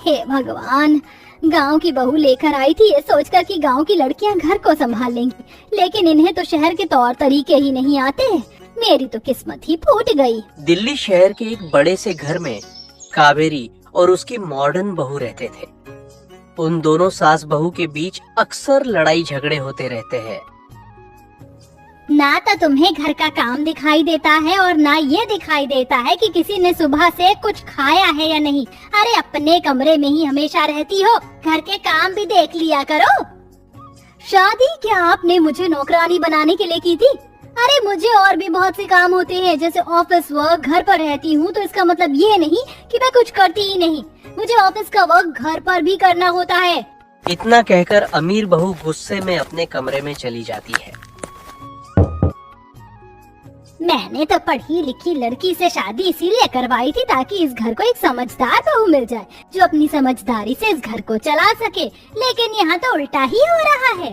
हे भगवान, गांव की बहू लेकर आई थी ये सोचकर कि गांव की लड़कियां घर को संभाल लेंगी, लेकिन इन्हें तो शहर के तौर तरीके ही नहीं आते। मेरी तो किस्मत ही फूट गई। दिल्ली शहर के एक बड़े से घर में कावेरी और उसकी मॉडर्न बहू रहते थे। उन दोनों सास बहू के बीच अक्सर लड़ाई झगड़े होते रहते हैं। ना तो तुम्हें घर का काम दिखाई देता है और ना ये दिखाई देता है कि किसी ने सुबह से कुछ खाया है या नहीं। अरे अपने कमरे में ही हमेशा रहती हो, घर के काम भी देख लिया करो। शादी क्या आपने मुझे नौकरानी बनाने के लिए की थी? अरे मुझे और भी बहुत से काम होते हैं, जैसे ऑफिस वर्क। घर पर रहती हूँ तो इसका मतलब ये नहीं कि मैं कुछ करती ही नहीं। मुझे ऑफिस का वर्क घर पर भी करना होता है। इतना कहकर अमीर बहू गुस्से में अपने कमरे में चली जाती है। मैंने तो पढ़ी लिखी लड़की से शादी इसीलिए करवाई थी ताकि इस घर को एक समझदार बहू मिल जाए जो अपनी समझदारी से इस घर को चला सके, लेकिन यहाँ तो उल्टा ही हो रहा है।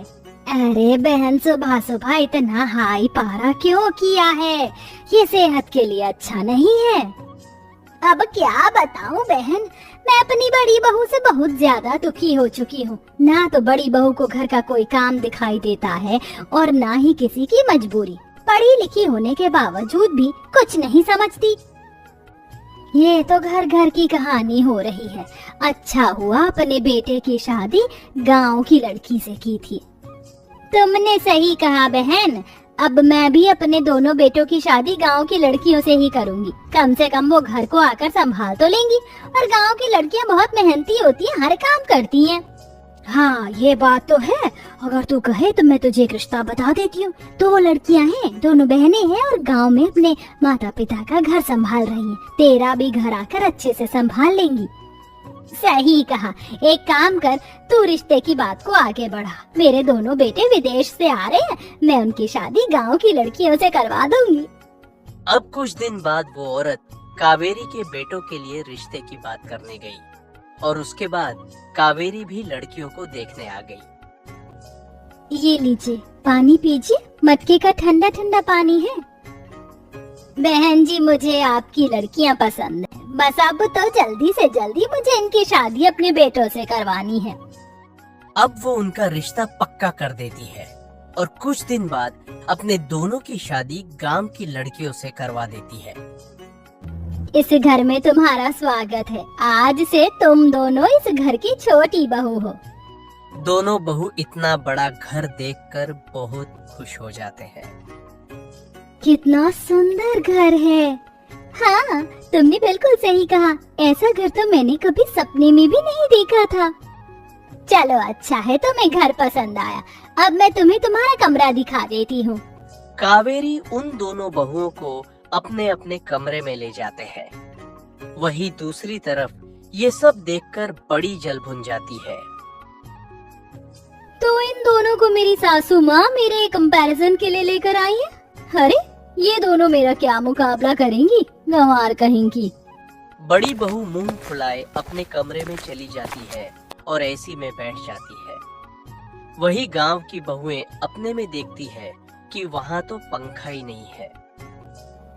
अरे बहन, सुबह सुबह इतना हाई पारा क्यों किया है? ये सेहत के लिए अच्छा नहीं है। अब क्या बताऊं बहन, मैं अपनी बड़ी बहू से बहुत ज्यादा दुखी हो चुकी हूँ। ना तो बड़ी बहू को घर का कोई काम दिखाई देता है और ना ही किसी की मजबूरी। पढ़ी लिखी होने के बावजूद भी कुछ नहीं समझती। ये तो घर घर की कहानी हो रही है। अच्छा हुआ अपने बेटे की शादी गांव की लड़की से की थी। तुमने सही कहा बहन, अब मैं भी अपने दोनों बेटों की शादी गांव की लड़कियों से ही करूंगी। कम से कम वो घर को आकर संभाल तो लेंगी। और गांव की लड़कियां बहुत मेहनती होती हैं, हर काम करती हैं। हाँ ये बात तो है। अगर तू कहे तो मैं तुझे एक रिश्ता बता देती हूँ। दो लड़कियां हैं, दोनों बहनें हैं और गांव में अपने माता पिता का घर संभाल रही हैं। तेरा भी घर आकर अच्छे से संभाल लेंगी। सही कहा। एक काम कर, तू रिश्ते की बात को आगे बढ़ा। मेरे दोनों बेटे विदेश से आ रहे हैं, मैं उनकी शादी गांव की लड़कियों से करवा दूंगी। अब कुछ दिन बाद वो औरत कावेरी के बेटों के लिए रिश्ते की बात करने गई और उसके बाद कावेरी भी लड़कियों को देखने आ गई। ये लीजिए पानी पीजिए, मटके का ठंडा ठंडा पानी है। बहन जी, मुझे आपकी लड़कियां पसंद है। बस अब तो जल्दी से जल्दी मुझे इनकी शादी अपने बेटों से करवानी है। अब वो उनका रिश्ता पक्का कर देती है और कुछ दिन बाद अपने दोनों की शादी गांव की लड़कियों से करवा देती है। इस घर में तुम्हारा स्वागत है। आज से तुम दोनों इस घर की छोटी बहू हो। दोनों बहू इतना बड़ा घर देखकर बहुत खुश हो जाते हैं। कितना सुंदर घर है। हाँ, तुमने बिल्कुल सही कहा। ऐसा घर तो मैंने कभी सपने में भी नहीं देखा था। चलो अच्छा है, तुम्हें घर पसंद आया। अब मैं तुम्हें तुम्हारा कमरा दिखा देती हूँ। कावेरी उन दोनों बहुओं को अपने अपने कमरे में ले जाते हैं। वही दूसरी तरफ ये सब देखकर बड़ी जल भुन जाती है। तो इन दोनों को मेरी सासू माँ मेरे कंपैरिजन के लिए लेकर आई है। अरे ये दोनों मेरा क्या मुकाबला करेंगी, गंवार कहेंगी। बड़ी बहू मुंह फुलाए अपने कमरे में चली जाती है और एसी में बैठ जाती है। वही गांव की बहुएं अपने में देखती है कि वहाँ तो पंखा ही नहीं है।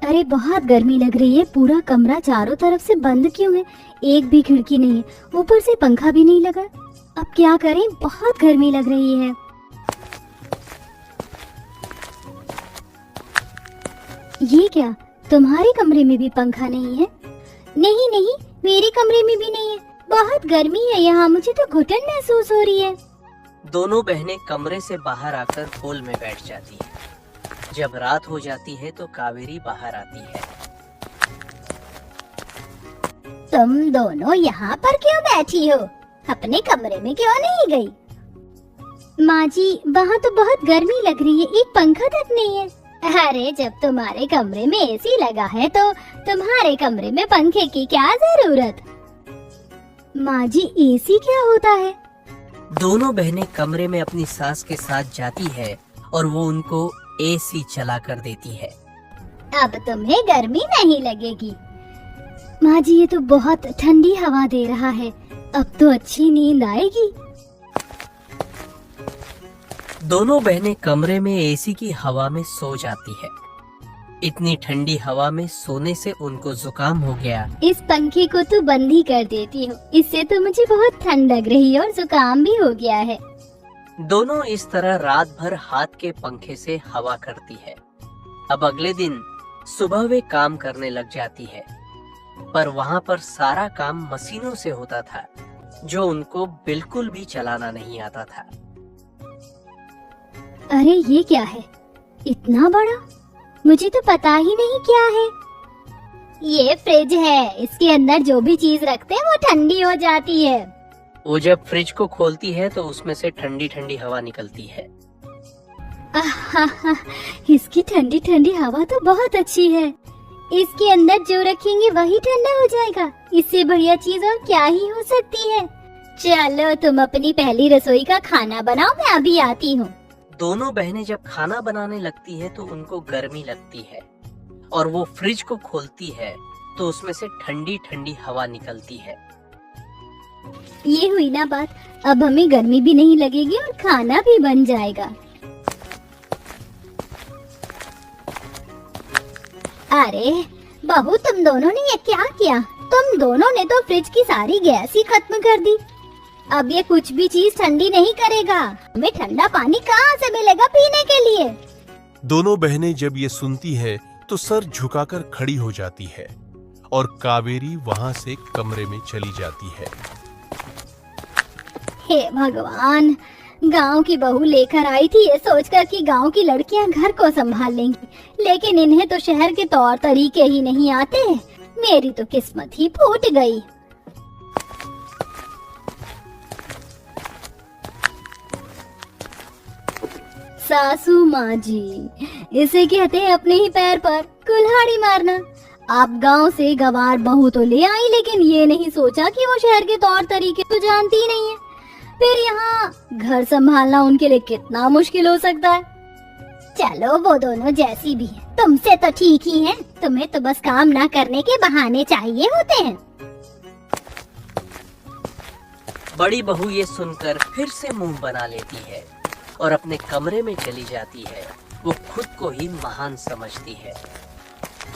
अरे बहुत गर्मी लग रही है। पूरा कमरा चारों तरफ से बंद क्यों है? एक भी खिड़की नहीं है, ऊपर से पंखा भी नहीं लगा। अब क्या करें, बहुत गर्मी लग रही है। ये क्या, तुम्हारे कमरे में भी पंखा नहीं है? नहीं नहीं, मेरे कमरे में भी नहीं है। बहुत गर्मी है यहाँ, मुझे तो घुटन महसूस हो रही है। दोनों बहनें कमरे से बाहर आकर हॉल में बैठ जाती हैं। जब रात हो जाती है तो कावेरी बाहर आती है। तुम दोनों यहाँ पर क्यों बैठी हो? अपने कमरे में क्यों नहीं गई? माँ जी, वहाँ तो बहुत गर्मी लग रही है, एक पंखा तक नहीं है। अरे जब तुम्हारे कमरे में एसी लगा है तो तुम्हारे कमरे में पंखे की क्या जरूरत? माँ जी, एसी क्या होता है? दोनों बहनें कमरे में अपनी सास के साथ जाती है और वो उनको एसी चला कर देती है। अब तुम्हें गर्मी नहीं लगेगी। माँ जी, ये तो बहुत ठंडी हवा दे रहा है, अब तो अच्छी नींद आएगी। दोनों बहनें कमरे में एसी की हवा में सो जाती है। इतनी ठंडी हवा में सोने से उनको जुकाम हो गया। इस पंखे को तो बंद ही कर देती हूँ, इससे तो मुझे बहुत ठंड लग रही है और जुकाम भी हो गया है। दोनों इस तरह रात भर हाथ के पंखे से हवा करती है। अब अगले दिन सुबह वे काम करने लग जाती है, पर वहाँ पर सारा काम मशीनों से होता था, जो उनको बिल्कुल भी चलाना नहीं आता था। अरे ये क्या है, इतना बड़ा? मुझे तो पता ही नहीं क्या है। ये फ्रिज है, इसके अंदर जो भी चीज रखते हैं वो ठंडी हो जाती है। वो जब फ्रिज को खोलती है तो उसमें से ठंडी ठंडी हवा निकलती है। आहा, इसकी ठंडी ठंडी हवा तो बहुत अच्छी है। इसके अंदर जो रखेंगे वही ठंडा हो जाएगा। इससे बढ़िया चीज और क्या ही हो सकती है। चलो तुम अपनी पहली रसोई का खाना बनाओ, मैं अभी आती हूँ। दोनों बहनें जब खाना बनाने लगती है तो उनको गर्मी लगती है और वो फ्रिज को खोलती है तो उसमें से ठंडी ठंडी हवा निकलती है। ये हुई ना बात, अब हमें गर्मी भी नहीं लगेगी और खाना भी बन जाएगा। अरे बहू, तुम दोनों ने ये क्या किया? तुम दोनों ने तो फ्रिज की सारी गैस ही खत्म कर दी। अब ये कुछ भी चीज ठंडी नहीं करेगा। हमें ठंडा पानी कहाँ से मिलेगा पीने के लिए? दोनों बहनें जब ये सुनती है तो सर झुकाकर खड़ी हो जाती है और कावेरी वहाँ से कमरे में चली जाती है। हे भगवान, गांव की बहू लेकर आई थी ये सोचकर कि गांव की लड़कियां घर को संभाल लेंगी, लेकिन इन्हें तो शहर के तौर तरीके ही नहीं आते। मेरी तो किस्मत ही फूट गई। सासू माँ जी, इसे कहते हैं अपने ही पैर पर कुल्हाड़ी मारना। आप गांव से गवार बहू तो ले आई, लेकिन ये नहीं सोचा कि वो शहर के तौर तरीके तो जानती ही नहीं है। फिर यहाँ घर संभालना उनके लिए कितना मुश्किल हो सकता है। चलो वो दोनों जैसी भी हैं, तुमसे तो ठीक ही हैं। तुम्हें तो बस काम ना करने के बहाने चाहिए होते हैं। बड़ी बहू ये सुनकर फिर से मुंह बना लेती है और अपने कमरे में चली जाती है। वो खुद को ही महान समझती है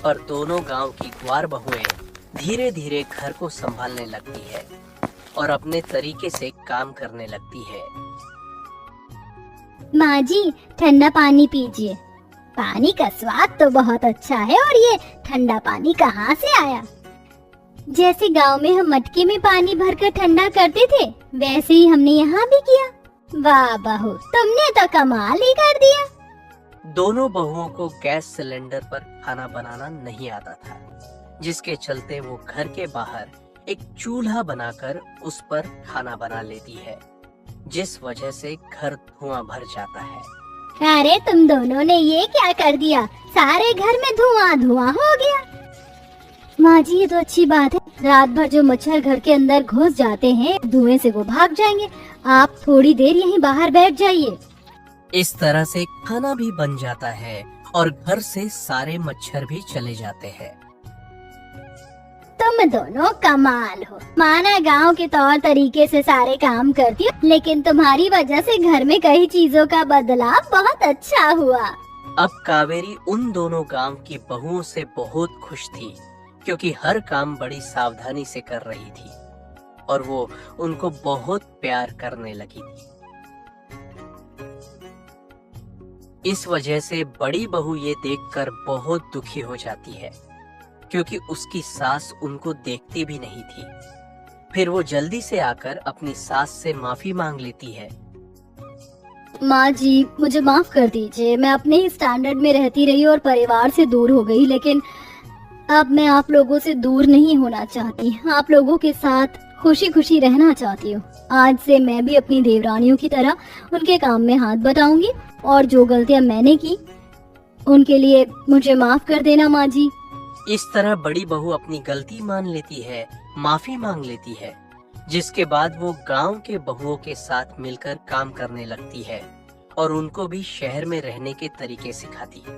और दोनों गांव की ग्वार बहुएं धीरे धीरे घर को संभालने लगती है और अपने तरीके से काम करने लगती है। माँ जी, ठंडा पानी पीजिए। पानी का स्वाद तो बहुत अच्छा है, और ये ठंडा पानी कहाँ से आया? जैसे गांव में हम मटके में पानी भरकर ठंडा करते थे, वैसे ही हमने यहाँ भी किया। वाह बहू, तुमने तो कमाल ही कर दिया। दोनों बहुओं को गैस सिलेंडर पर खाना बनाना नहीं आता था, जिसके चलते वो घर के बाहर एक चूल्हा बनाकर उस पर खाना बना लेती है, जिस वजह से घर धुआं भर जाता है। अरे तुम दोनों ने ये क्या कर दिया? सारे घर में धुआं धुआं हो गया। माँ जी, ये तो अच्छी बात है। रात भर जो मच्छर घर के अंदर घुस जाते हैं, धुएं से वो भाग जाएंगे। आप थोड़ी देर यहीं बाहर बैठ जाइए। इस तरह से खाना भी बन जाता है और घर से सारे मच्छर भी चले जाते हैं। तुम दोनों कमाल हो। माना गांव के तौर तरीके से सारे काम करती हो, लेकिन तुम्हारी वजह से घर में कई चीजों का बदलाव बहुत अच्छा हुआ। अब कावेरी उन दोनों गांव की बहुओं से बहुत खुश थी, क्योंकि हर काम बड़ी सावधानी से कर रही थी और वो उनको बहुत प्यार करने लगी थी। इस वजह से बड़ी बहू ये देखकर बहुत दुखी हो जाती है, क्योंकि उसकी सास उनको देखती भी नहीं थी। फिर वो जल्दी से आकर अपनी सास से माफी मांग लेती है। माँ जी, मुझे माफ कर दीजिए। मैं अपने ही स्टैंडर्ड में रहती रही और परिवार से दूर हो गई, लेकिन अब मैं आप लोगों से दूर नहीं होना चाहती। आप लोगों के साथ खुशी खुशी रहना चाहती हूँ। आज से मैं भी अपनी देवरानियों की तरह उनके काम में हाथ बटाऊंगी, और जो गलतियाँ मैंने की उनके लिए मुझे माफ कर देना माँ जी। इस तरह बड़ी बहू अपनी गलती मान लेती है, माफी मांग लेती है, जिसके बाद वो गांव के बहुओं के साथ मिलकर काम करने लगती है और उनको भी शहर में रहने के तरीके सिखाती है।